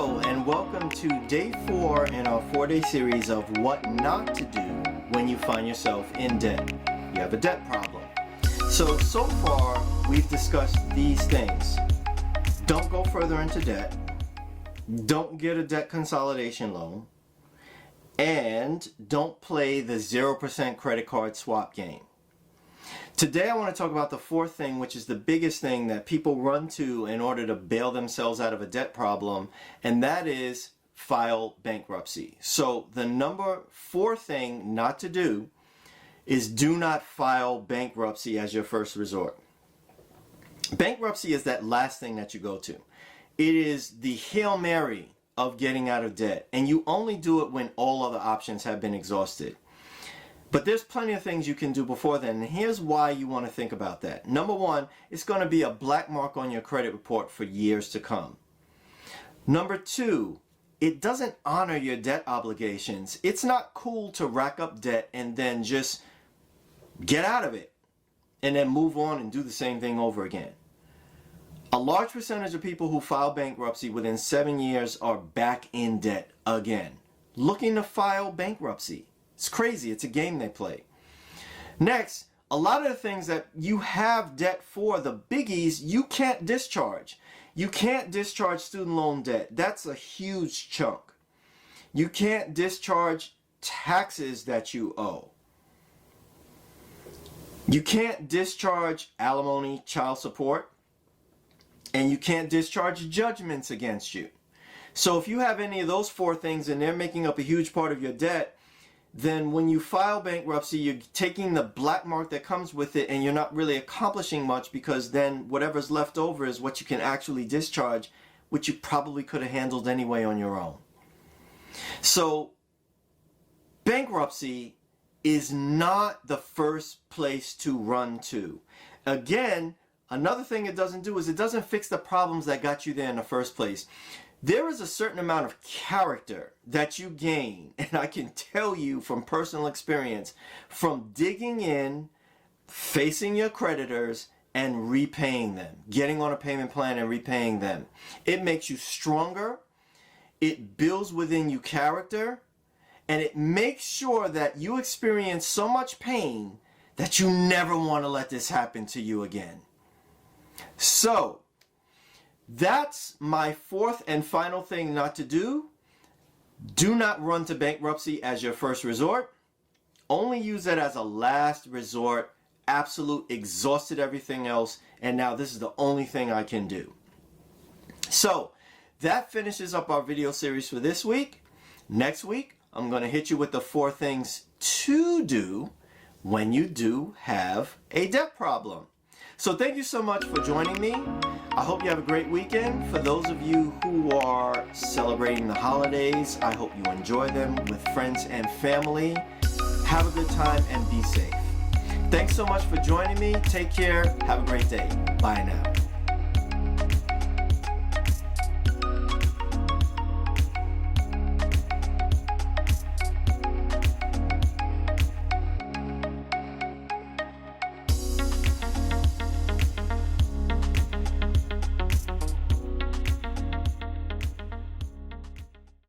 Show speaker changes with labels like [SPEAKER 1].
[SPEAKER 1] Hello and welcome to day 4 in our 4-day series of what not to do when you find yourself in debt. You have a debt problem. So far we've discussed these things. Don't go further into debt. Don't get a debt consolidation loan. And don't play the 0% credit card swap game. Today I want to talk about the fourth thing, which is the biggest thing that people run to in order to bail themselves out of a debt problem, and that is file bankruptcy. So the number 4 thing not to do is do not file bankruptcy as your first resort. Bankruptcy is that last thing that you go to. It is the Hail Mary of getting out of debt, and you only do it when all other options have been exhausted. But there's plenty of things you can do before then, and here's why you want to think about that. Number 1, it's going to be a black mark on your credit report for years to come. Number 2, it doesn't honor your debt obligations. It's not cool to rack up debt and then just get out of it and then move on and do the same thing over again. A large percentage of people who file bankruptcy within 7 years are back in debt again, looking to file bankruptcy. It's crazy. It's a game they play. Next, a lot of the things that you have debt for, the biggies, you can't discharge. You can't discharge student loan debt. That's a huge chunk. You can't discharge taxes that you owe. You can't discharge alimony, child support, and you can't discharge judgments against you. So if you have any of those 4 things and they're making up a huge part of your debt, then when you file bankruptcy, you're taking the black mark that comes with it, and you're not really accomplishing much, because then whatever's left over is what you can actually discharge, which you probably could have handled anyway on your own. So bankruptcy is not the first place to run to. Again, another thing it doesn't do is it doesn't fix the problems that got you there in the first place. There is a certain amount of character that you gain, and I can tell you from personal experience, from digging in, facing your creditors, and repaying them, getting on a payment plan and repaying them. It makes you stronger, it builds within you character, and it makes sure that you experience so much pain that you never want to let this happen to you again. So, that's my 4th and final thing not to do. Do not run to bankruptcy as your first resort. Only use it as a last resort. Absolute exhausted everything else, and now this is the only thing I can do. So that finishes up our video series for this week. Next week, I'm going to hit you with the 4 things to do when you do have a debt problem. So thank you so much for joining me. I hope you have a great weekend. For those of you who are celebrating the holidays, I hope you enjoy them with friends and family. Have a good time and be safe. Thanks so much for joining me. Take care. Have a great day. Bye now.